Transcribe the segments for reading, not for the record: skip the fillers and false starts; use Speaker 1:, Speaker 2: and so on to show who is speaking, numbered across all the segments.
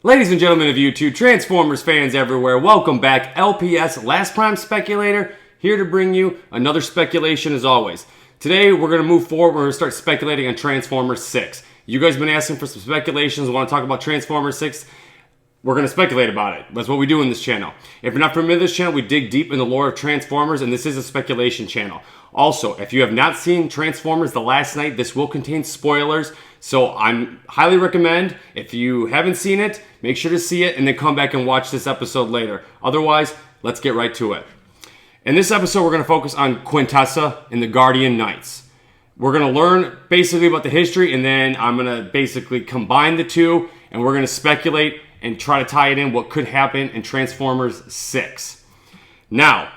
Speaker 1: Ladies and gentlemen of YouTube, Transformers fans everywhere, welcome back. LPS, Last Prime Speculator, here to bring you another speculation as always. Today, we're going to move forward. We're going to start speculating on Transformers 6. You guys have been asking for some speculations. Want to talk about Transformers 6? We're going to speculate about it. That's what we do in this channel. If you're not familiar with this channel, we dig deep in the lore of Transformers, and this is a speculation channel. Also, if you have not seen Transformers The Last Knight, this will contain spoilers. So I highly recommend, if you haven't seen it, make sure to see it and then come back and watch this episode later. Otherwise, let's get right to it. In this episode, we're going to focus on Quintessa and the Guardian Knights. We're going to learn basically about the history, and then I'm going to basically combine the two, and we're going to speculate and try to tie it in what could happen in Transformers 6. Now,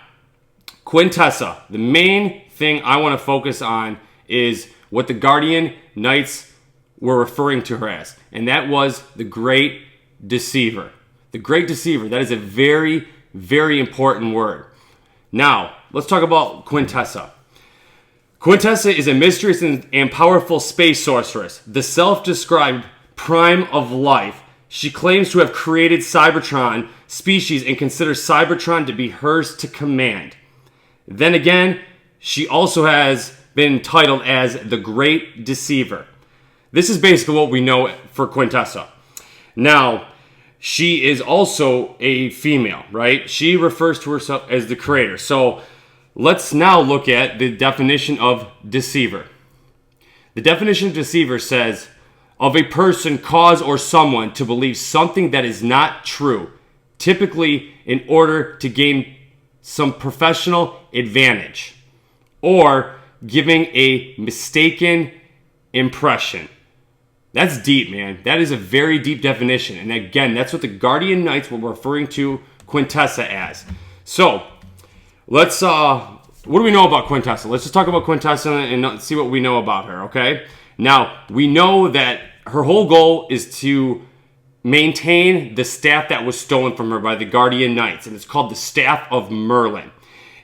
Speaker 1: Quintessa, the main thing I want to focus on is what the Guardian Knights were referring to her as, and that was the Great Deceiver. The Great Deceiver, that is a very, very important word. Now, let's talk about Quintessa. Quintessa is a mysterious and powerful space sorceress, the self-described prime of life. She claims to have created Cybertron species and considers Cybertron to be hers to command. Then again, she also has been titled as the Great Deceiver. This is basically what we know for Quintessa. Now, she is also a female, right? She refers to herself as the creator. So let's now look at the definition of deceiver. The definition of deceiver says, of a person, cause, or someone to believe something that is not true, typically in order to gain some professional advantage, or giving a mistaken impression. That's deep, man. That is a very deep definition. And again, that's what the Guardian Knights were referring to Quintessa as. So, let's, what do we know about Quintessa? Let's just talk about Quintessa and see what we know about her, okay? Now, we know that her whole goal is to maintain the staff that was stolen from her by the Guardian Knights, and it's called the Staff of Merlin.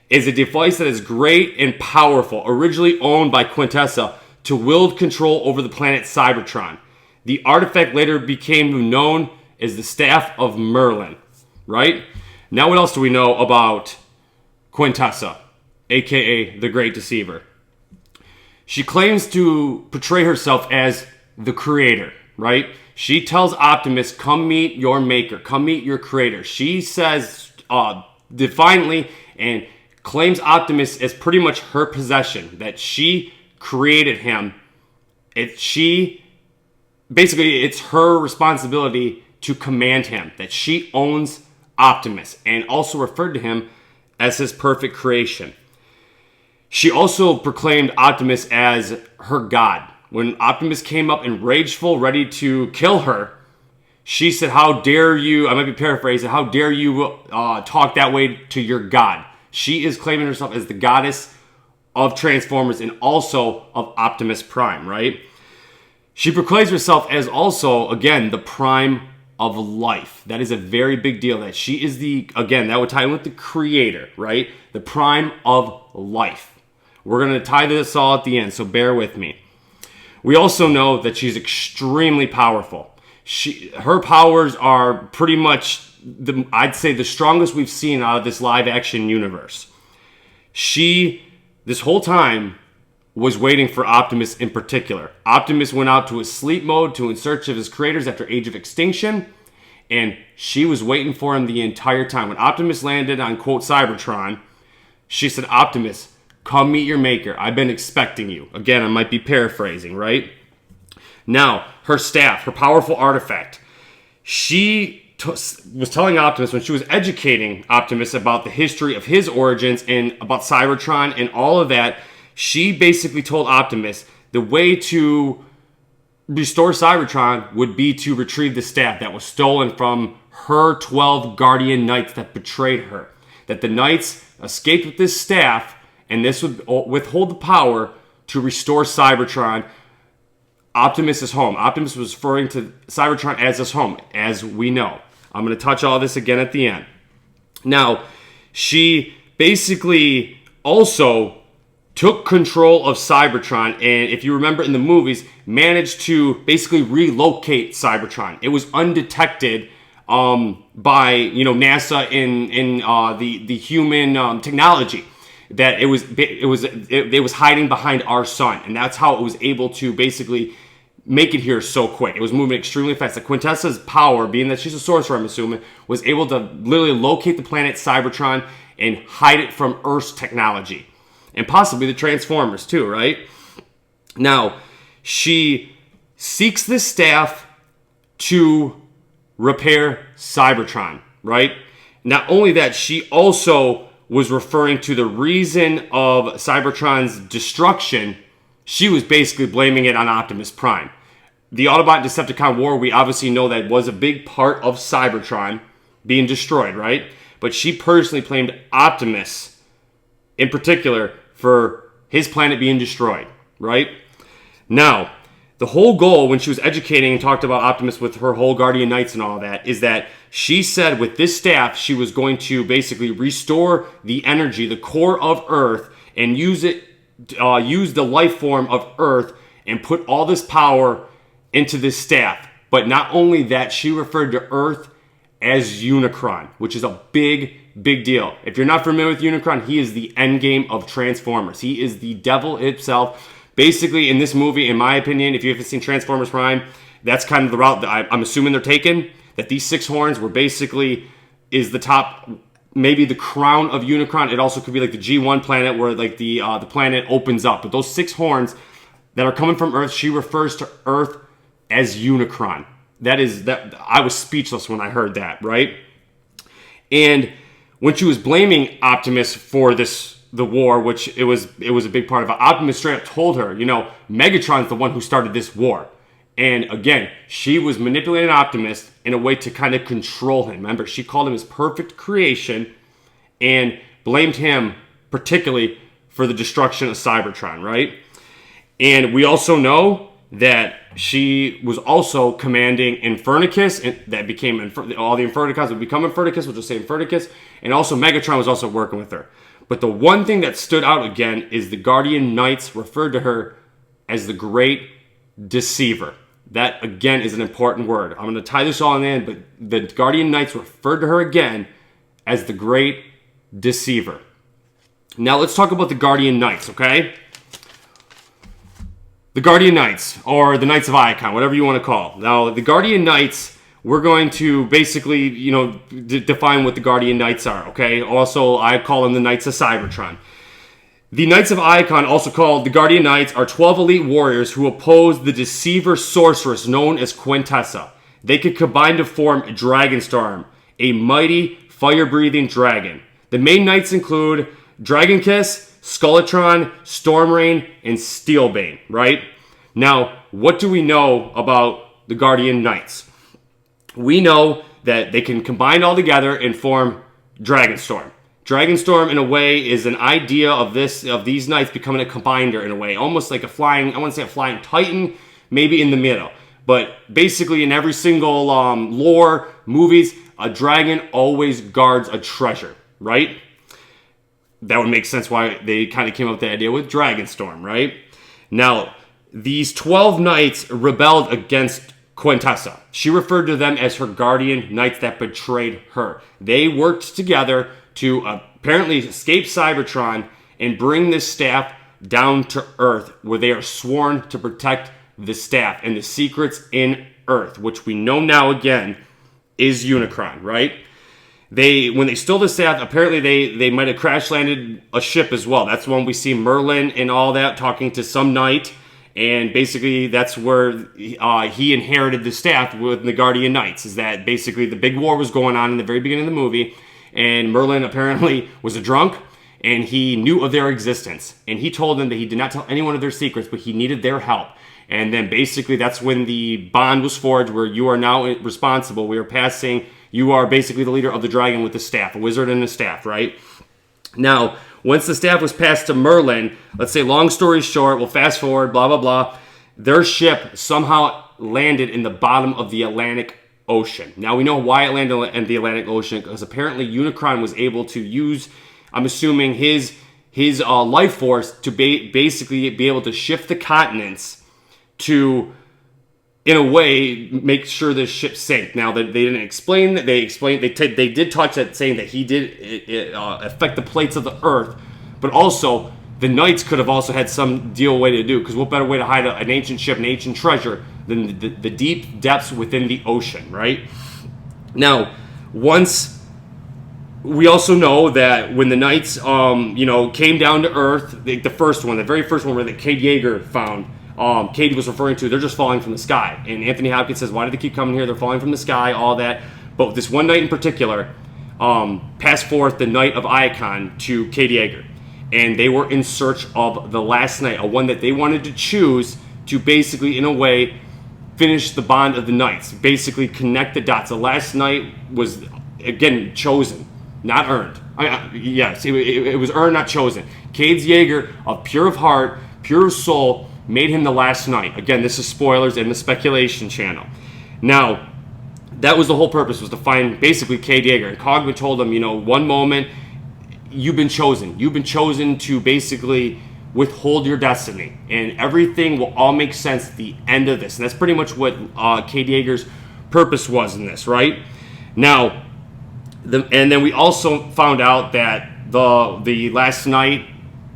Speaker 1: It's a device that is great and powerful, originally owned by Quintessa to wield control over the planet Cybertron. The artifact later became known as the Staff of Merlin, right? Now what else do we know about Quintessa, aka the Great Deceiver? She claims to portray herself as the creator, right? She tells Optimus, come meet your maker, come meet your creator. She says defiantly and claims Optimus as pretty much her possession, that she created him. Basically, it's her responsibility to command him, that she owns Optimus, and also referred to him as his perfect creation. She also proclaimed Optimus as her god. When Optimus came up and rageful, ready to kill her, she said, how dare you, I might be paraphrasing, how dare you talk that way to your god? She is claiming herself as the goddess of Transformers and also of Optimus Prime, right? She proclaims herself as also, again, the prime of life. That is a very big deal, that she is again, that would tie in with the creator, right? The prime of life. We're going to tie this all at the end, so bear with me. We also know that she's extremely powerful. Her powers are pretty much, I'd say, the strongest we've seen out of this live-action universe. She, this whole time, was waiting for Optimus in particular. Optimus went out to his sleep mode in search of his creators after Age of Extinction, and she was waiting for him the entire time. When Optimus landed on, quote, Cybertron, she said, Optimus, come meet your maker. I've been expecting you. Again, I might be paraphrasing, right? Now, her staff, her powerful artifact. She was telling Optimus, when she was educating Optimus about the history of his origins and about Cybertron and all of that, she basically told Optimus the way to restore Cybertron would be to retrieve the staff that was stolen from her 12 Guardian Knights that betrayed her. That the Knights escaped with this staff, and this would withhold the power to restore Cybertron. Optimus is home. Optimus was referring to Cybertron as his home, as we know. I'm going to touch all this again at the end. Now, she basically also took control of Cybertron, and if you remember in the movies, managed to basically relocate Cybertron. It was undetected by NASA in the human technology, that it was hiding behind our sun, and that's how it was able to basically make it here so quick. It was moving extremely fast. The Quintessa's power, being that she's a sorcerer, I'm assuming, was able to literally locate the planet Cybertron and hide it from Earth's technology. And possibly the Transformers too, right? Now, she seeks this staff to repair Cybertron, right? Not only that, she also was referring to the reason of Cybertron's destruction. She was basically blaming it on Optimus Prime. The Autobot-Decepticon War, we obviously know that was a big part of Cybertron being destroyed, right? But she personally blamed Optimus, in particular, for his planet being destroyed, right? Now, the whole goal when she was educating and talked about Optimus with her whole Guardian Knights and all that is that she said with this staff, she was going to basically restore the energy, the core of Earth, and use the life form of Earth and put all this power into this staff. But not only that, she referred to Earth as Unicron, which is a big deal. If you're not familiar with Unicron, he is the endgame of Transformers. He is the devil himself. Basically, in this movie, in my opinion, if you haven't seen Transformers Prime, that's kind of the route that I'm assuming they're taking. That these 6 horns were basically is the top, maybe the crown of Unicron. It also could be like the G1 planet where like the planet opens up. But those 6 horns that are coming from Earth, she refers to Earth as Unicron. That I was speechless when I heard that, right? And when she was blaming Optimus for the war, which it was a big part of it, Optimus straight up told her, Megatron's the one who started this war. And again, she was manipulating Optimus in a way to kind of control him. Remember, she called him his perfect creation and blamed him particularly for the destruction of Cybertron, right? And we also know that she was also commanding Infernicus, and that became all the Infernicons would become Infernicus, we'll just say Infernicus, and also Megatron was also working with her. But the one thing that stood out again is the Guardian Knights referred to her as the Great Deceiver. That, again, is an important word. I'm going to tie this all in, but the Guardian Knights referred to her again as the Great Deceiver. Now, let's talk about the Guardian Knights, okay? The Guardian Knights, or the Knights of Icon, whatever you want to call. Now, the Guardian Knights, we're going to basically, define what the Guardian Knights are, okay? Also, I call them the Knights of Cybertron. The Knights of Icon, also called the Guardian Knights, are 12 elite warriors who oppose the Deceiver sorceress known as Quintessa. They could combine to form Dragonstorm, a mighty, fire-breathing dragon. The main knights include Dragonkiss, Skulletron, Stormrain, and Steelbane, right? Now, what do we know about the Guardian Knights? We know that they can combine all together and form Dragonstorm. Dragonstorm, in a way, is an idea of these knights becoming a combiner in a way. Almost like a flying titan, maybe in the middle. But basically, in every single lore, movies, a dragon always guards a treasure, right? That would make sense why they kind of came up with the idea with Dragonstorm, right? Now, these 12 knights rebelled against Quintessa. She referred to them as her guardian knights that betrayed her. They worked together to apparently escape Cybertron and bring this staff down to Earth, where they are sworn to protect the staff and the secrets in Earth, which we know now again is Unicron, right? When they stole the staff, apparently they might have crash landed a ship as well. That's when we see Merlin and all that talking to some knight, and basically that's where he inherited the staff with the Guardian Knights. Is that basically the big war was going on in the very beginning of the movie, and Merlin apparently was a drunk, and he knew of their existence, and he told them that he did not tell anyone of their secrets, but he needed their help. And then basically that's when the bond was forged, where you are now responsible. You are basically the leader of the dragon with the staff, a wizard and a staff, right? Now, once the staff was passed to Merlin, let's say long story short, we'll fast forward, blah, blah, blah. Their ship somehow landed in the bottom of the Atlantic Ocean. Now, we know why it landed in the Atlantic Ocean, because apparently Unicron was able to use, I'm assuming, his life force to basically be able to shift the continents to in a way, make sure this ship sank. Now, that they didn't explain that, they did touch that, saying that he did affect the plates of the Earth, but also the Knights could have also had some deal way to do, because what better way to hide an ancient ship, an ancient treasure, than the deep depths within the ocean, right? Now, once we also know that when the Knights, came down to Earth, the very first one where the Cade Yeager found. Katie was referring to, they're just falling from the sky. And Anthony Hopkins says, why do they keep coming here? They're falling from the sky, all that. But this one knight in particular passed forth the Knight of Iacon to Katie Yeager. And they were in search of the last knight, a one that they wanted to choose to basically, in a way, finish the bond of the knights. Basically connect the dots. The last knight was, again, chosen, not earned. Yes, it was earned, not chosen. Cade Yeager, of pure of heart, pure of soul, made him the last knight. Again, this is spoilers in the speculation channel. Now, that was the whole purpose, was to find basically Cade Yeager. And Cogman told him, one moment, you've been chosen. You've been chosen to basically withhold your destiny. And everything will all make sense at the end of this. And that's pretty much what Cade Yeager's purpose was in this, right? Now, and then we also found out that the last knight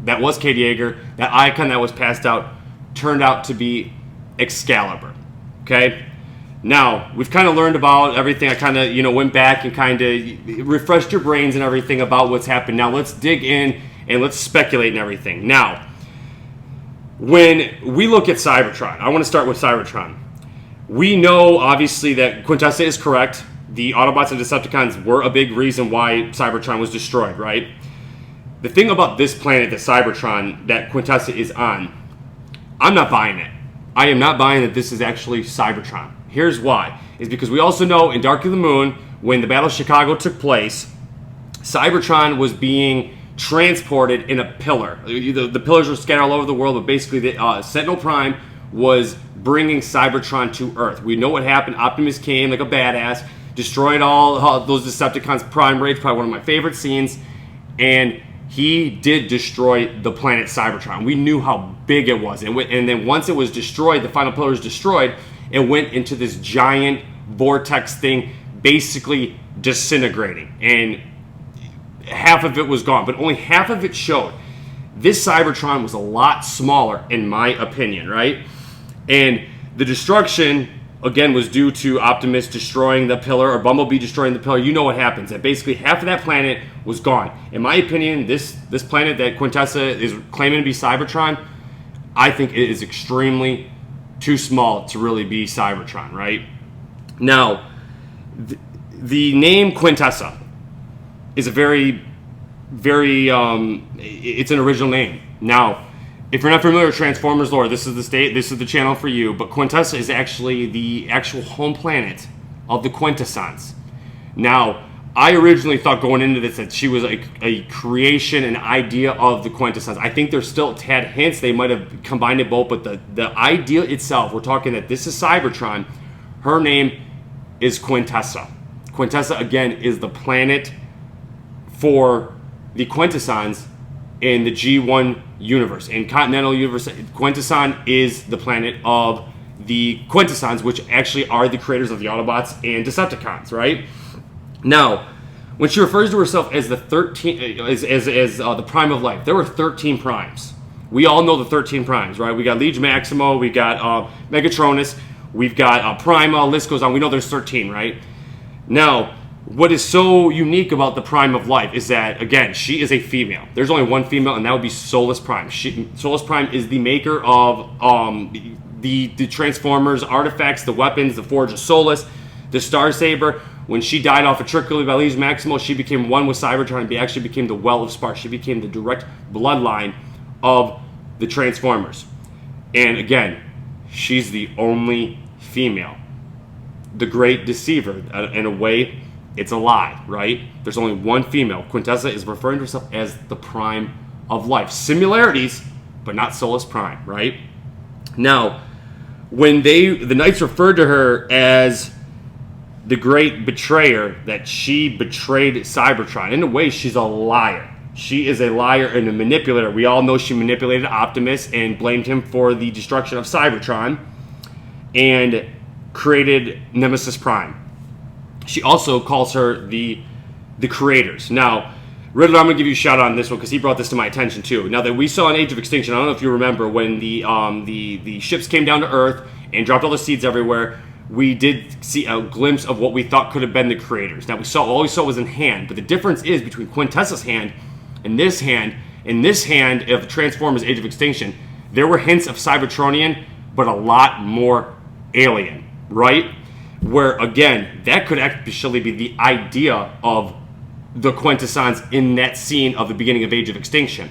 Speaker 1: that was Cade Yeager, that icon that was passed out, turned out to be Excalibur. Okay? Now, we've kind of learned about everything. I kind of, went back and kind of refreshed your brains and everything about what's happened. Now, let's dig in and let's speculate and everything. Now, when we look at Cybertron, I want to start with Cybertron. We know, obviously, that Quintessa is correct. The Autobots and Decepticons were a big reason why Cybertron was destroyed, right? The thing about this planet, the Cybertron, that Quintessa is on, I'm not buying it. I am not buying that this is actually Cybertron. Here's why. Is because we also know in Dark of the Moon, when the Battle of Chicago took place, Cybertron was being transported in a pillar. The pillars were scattered all over the world, but basically the Sentinel Prime was bringing Cybertron to Earth. We know what happened. Optimus came like a badass, destroyed all those Decepticons. Prime Rage, probably one of my favorite scenes, and he did destroy the planet Cybertron. We knew how big it was. And then once it was destroyed, the final pillar was destroyed, it went into this giant vortex thing, basically disintegrating. And half of it was gone, but only half of it showed. This Cybertron was a lot smaller, in my opinion, right? And the destruction, again, was due to Optimus destroying the pillar, or Bumblebee destroying the pillar. You know what happens. That basically half of that planet was gone. In my opinion, this planet that Quintessa is claiming to be Cybertron, I think it is extremely too small to really be Cybertron, right? Now, the name Quintessa is a very, very, it's an original name. Now, if you're not familiar with Transformers lore, this is the channel for you, but Quintessa is actually the actual home planet of the Quintessons. Now, I originally thought going into this that she was a creation, an idea of the Quintessons. I think there's still tad hints they might have combined it both, but the idea itself, we're talking that this is Cybertron. Her name is Quintessa. Quintessa, again, is the planet for the Quintessons in the G1 universe. In Continental Universe, Quintesson is the planet of the Quintessons, which actually are the creators of the Autobots and Decepticons, right? Now, when she refers to herself as the 13, as the Prime of Life, there were 13 primes. We all know the 13 primes, right? We got Liege Maximo, we got Megatronus, we've got Prima, list goes on. We know there's 13, right? Now, what is so unique about the Prime of Life is that, again, she is a female. There's only one female, and that would be Solus Prime. Solus Prime is the maker of the Transformers artifacts, the weapons, the Forge of Solus, the Star Saber. When she died off of Trickery by Liege Maximo, she became one with Cybertron and actually became the Well of Spark. She became the direct bloodline of the Transformers. And again, she's the only female. The Great Deceiver, in a way, it's a lie, right? There's only one female. Quintessa is referring to herself as the Prime of Life. Similarities, but not Solus Prime, right? Now, when the Knights referred to her as the Great Betrayer, that she betrayed Cybertron. In a way, she's a liar. She is a liar and a manipulator. We all know she manipulated Optimus and blamed him for the destruction of Cybertron. And created Nemesis Prime. She also calls her the creators. Now, Riddler, I'm going to give you a shout out on this one because he brought this to my attention too. Now that we saw in Age of Extinction, I don't know if you remember when the ships came down to Earth and dropped all the seeds everywhere, we did see a glimpse of what we thought could have been the creators. Now, all we saw was in hand, but the difference is between Quintessa's hand and this hand. In this hand of Transformers Age of Extinction, there were hints of Cybertronian, but a lot more alien, right? Where, again, that could actually be the idea of the Quintessons in that scene of the beginning of Age of Extinction.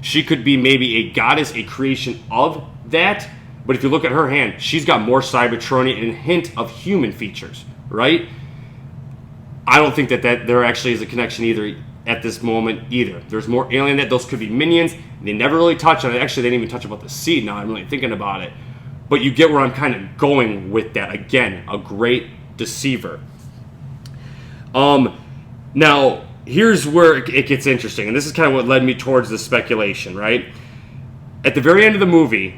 Speaker 1: She could be maybe a goddess, a creation of that, but if you look at her hand, she's got more Cybertronian and a hint of human features, right? I don't think that there actually is a connection either at this moment either. There's more alien that those could be minions. They never really touch on it. Actually, they didn't even touch about the seed now I'm really thinking about it. But you get where I'm kind of going with that. Again, a great deceiver. Now, here's where it gets interesting. And this is kind of what led me towards the speculation, right? At the very end of the movie,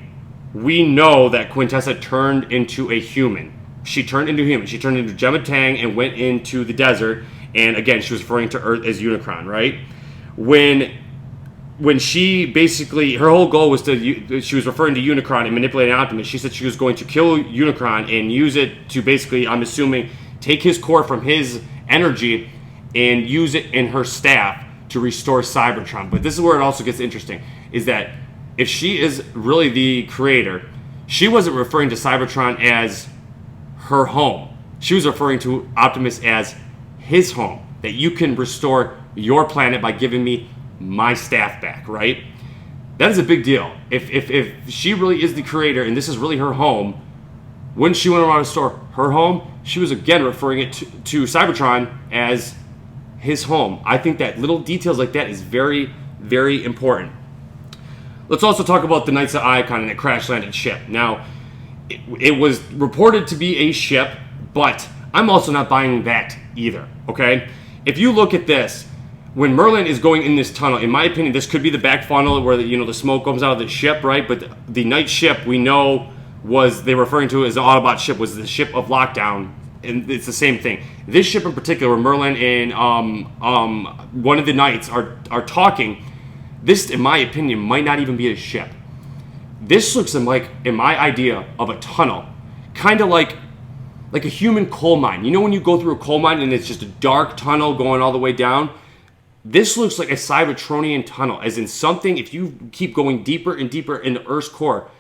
Speaker 1: we know that Quintessa turned into a human. She turned into a human. She turned into Gemma Tang and went into the desert. And again, she was referring to Earth as Unicron, right? When she basically, her whole goal was she was referring to Unicron and manipulating Optimus. She said she was going to kill Unicron and use it to basically, I'm assuming, take his core from his energy and use it in her staff to restore Cybertron. But this is where it also gets interesting, is that if she is really the creator, she wasn't referring to Cybertron as her home. She was referring to Optimus as his home, that you can restore your planet by giving me my staff back, right? That is a big deal. If she really is the creator and this is really her home, when she went around to restore her home, she was again referring it to Cybertron as his home. I think that little details like that is very, very important. Let's also talk about the Knights of Icon and the crash-landed ship. Now, it was reported to be a ship, but I'm also not buying that either, okay? If you look at this, when Merlin is going in this tunnel, in my opinion, this could be the back funnel where the smoke comes out of the ship, right? But the night ship we know they're referring to as the Autobot ship, was the ship of Lockdown, and it's the same thing. This ship in particular, where Merlin and one of the knights are talking, this, in my opinion, might not even be a ship. This looks like, in my idea, of a tunnel, kind of like a human coal mine. You know when you go through a coal mine and it's just a dark tunnel going all the way down? This looks like a Cybertronian tunnel, as in something, if you keep going deeper and deeper into Earth's core,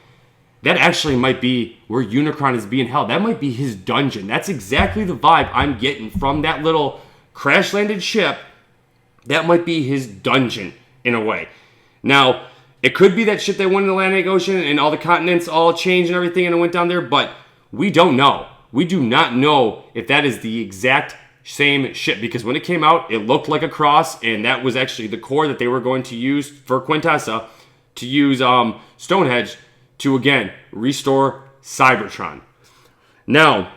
Speaker 1: that actually might be where Unicron is being held. That might be his dungeon. That's exactly the vibe I'm getting from that little crash-landed ship. That might be his dungeon, in a way. Now, it could be that ship that went in the Atlantic Ocean and all the continents all changed and everything and it went down there, but we don't know. We do not know if that is the exact same ship, because when it came out, it looked like a cross, and that was actually the core that they were going to use for Quintessa to use Stonehenge to, again, restore Cybertron. Now,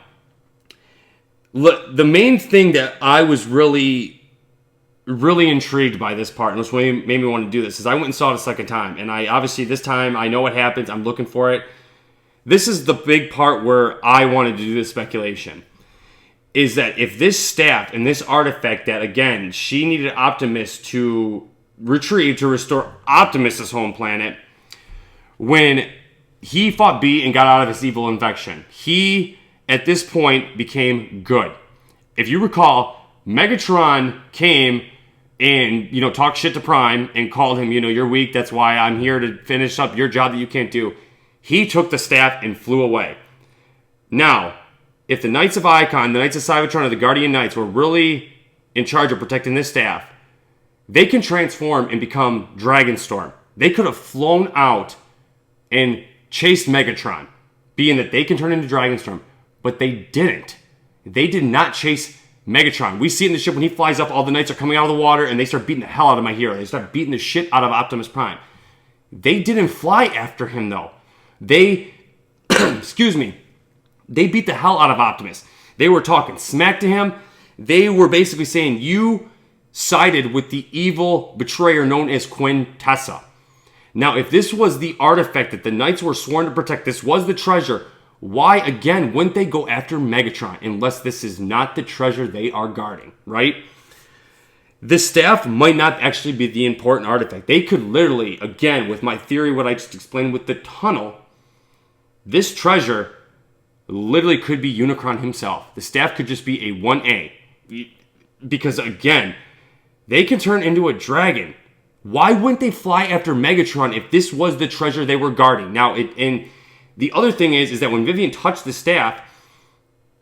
Speaker 1: the main thing that I was really intrigued by this part, and which made me want to do this, is I went and saw it a second time, and I obviously this time I know what happens. I'm looking for it. This is the big part where I wanted to do this speculation, is that if this staff and this artifact that, again, she needed Optimus to retrieve to restore Optimus's home planet, when he fought B and got out of his evil infection, he, at this point, became good. If you recall, Megatron came and, talked shit to Prime and called him, you're weak, that's why I'm here to finish up your job that you can't do. He took the staff and flew away. Now, if the Knights of Icon, the Knights of Cybertron, or the Guardian Knights were really in charge of protecting this staff, they can transform and become Dragonstorm. They could have flown out and chased Megatron, being that they can turn into Dragonstorm, but they didn't. They did not chase Megatron. We see it in the ship when he flies up, all the Knights are coming out of the water, and they start beating the hell out of my hero. They start beating the shit out of Optimus Prime. They didn't fly after him, though. They, they beat the hell out of Optimus. They were talking smack to him. They were basically saying, you sided with the evil betrayer known as Quintessa. Now, if this was the artifact that the Knights were sworn to protect, this was the treasure, Why, again, wouldn't they go after Megatron unless this is not the treasure they are guarding, right? The staff might not actually be the important artifact. They could literally, again, with my theory, what I just explained with the tunnel, this treasure literally could be Unicron himself. The staff could just be a 1A. Because, again, they can turn into a dragon. Why wouldn't they fly after Megatron if this was the treasure they were guarding? Now, and the other thing is that when Vivian touched the staff,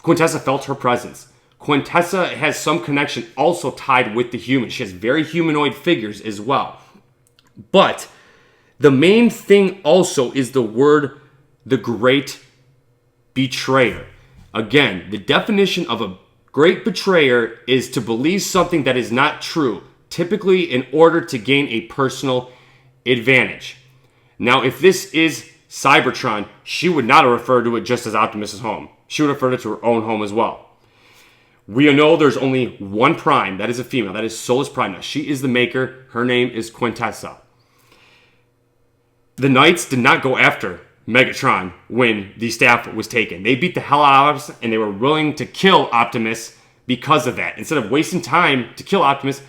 Speaker 1: Quintessa felt her presence. Quintessa has some connection also tied with the human. She has very humanoid figures as well. But the main thing also is the word, the great betrayer. Again, the definition of a great betrayer is to believe something that is not true, typically in order to gain a personal advantage. Now, if this is Cybertron, she would not have referred to it just as Optimus's home. She would have referred it to her own home as well. We know there's only one Prime. That is a female. That is Solus Prime. Now, she is the maker. Her name is Quintessa. The Knights did not go after Megatron when the staff was taken. They beat the hell out of us, and they were willing to kill Optimus because of that. Instead of wasting time to kill Optimus,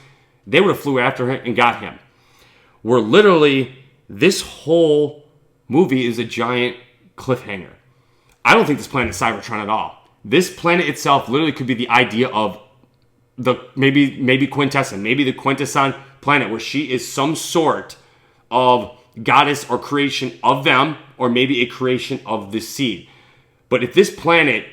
Speaker 1: they would have flew after him and got him. We're literally, this whole movie is a giant cliffhanger. I don't think this planet is Cybertron at all. This planet itself literally could be the idea of the maybe Quintessa, maybe the Quintessan planet, where she is some sort of goddess or creation of them, or maybe a creation of the seed. But if this planet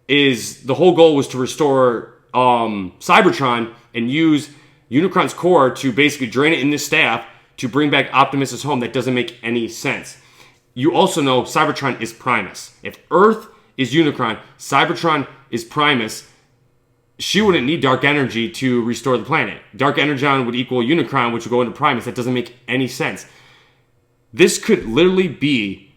Speaker 1: is, the whole goal was to restore Cybertron and use Unicron's core to basically drain it in this staff to bring back Optimus's home, that doesn't make any sense. You also know Cybertron is Primus. If Earth is Unicron, Cybertron is Primus, she wouldn't need dark energy to restore the planet. Dark energon would equal Unicron, which would go into Primus. That doesn't make any sense. This could literally be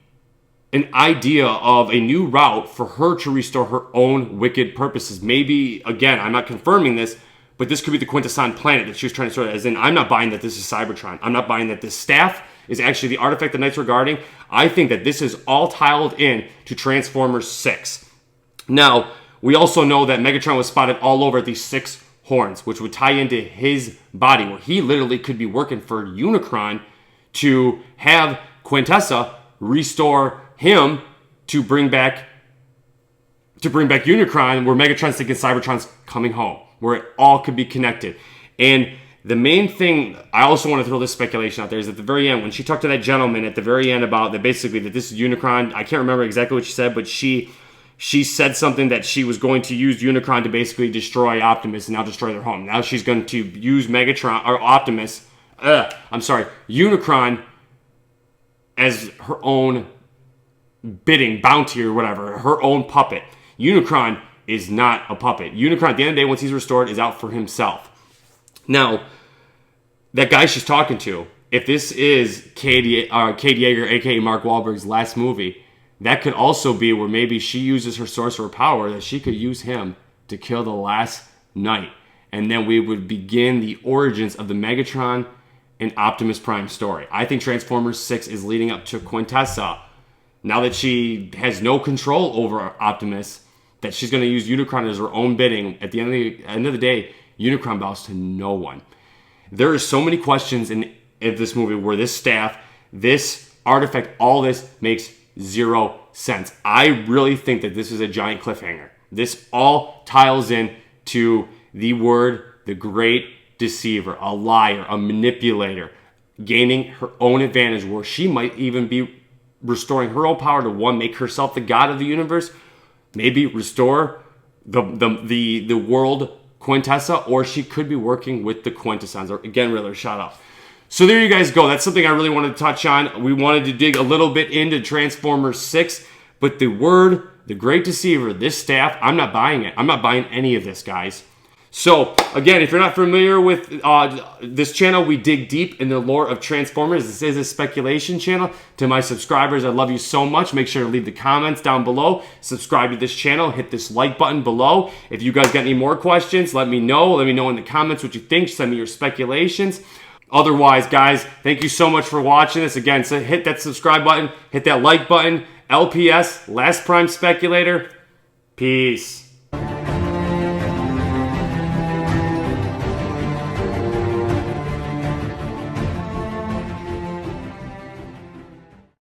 Speaker 1: an idea of a new route for her to restore her own wicked purposes. Maybe, again, I'm not confirming this, but this could be the Quintessan planet that she was trying to sort of, as in, I'm not buying that this is Cybertron. I'm not buying that this staff is actually the artifact the Knights were guarding. I think that this is all tiled in to Transformers 6. Now, we also know that Megatron was spotted all over these 6 horns, which would tie into his body, where he literally could be working for Unicron to have Quintessa restore him to bring back Unicron, where Megatron's thinking Cybertron's coming home, where it all could be connected. And the main thing, I also want to throw this speculation out there, is at the very end, when she talked to that gentleman at the very end about that, basically that this is Unicron, I can't remember exactly what she said, but she said something that she was going to use Unicron to basically destroy Optimus and now destroy their home. Now she's going to use Unicron as her own bidding, bounty or whatever, her own puppet. Unicron is not a puppet. Unicron, at the end of the day, once he's restored, is out for himself. Now, that guy she's talking to, if this is Cade Yeager, a.k.a. Mark Wahlberg's last movie, that could also be where maybe she uses her sorcerer power, that she could use him to kill the last Knight. And then we would begin the origins of the Megatron and Optimus Prime story. I think Transformers 6 is leading up to Quintessa. Now that she has no control over Optimus, that she's going to use Unicron as her own bidding. At the end of the day, Unicron bows to no one. There are so many questions in this movie where this staff, this artifact, all this makes zero sense. I really think that this is a giant cliffhanger. This all tiles in to the word, the great deceiver, a liar, a manipulator, gaining her own advantage, where she might even be restoring her own power to, one, make herself the god of the universe, maybe restore the world Quintessa, or she could be working with the Quintessons. Again, Riddler, shout out. So there you guys go. That's something I really wanted to touch on. We wanted to dig a little bit into Transformers 6, but the word, the great deceiver, this staff, I'm not buying it. I'm not buying any of this, guys. So, again, if you're not familiar with this channel, we dig deep in the lore of Transformers. This is a speculation channel. To my subscribers, I love you so much. Make sure to leave the comments down below. Subscribe to this channel. Hit this like button below. If you guys got any more questions, let me know. Let me know in the comments what you think. Send me your speculations. Otherwise, guys, thank you so much for watching this. Again, so hit that subscribe button. Hit that like button. LPS, Last Prime Speculator. Peace.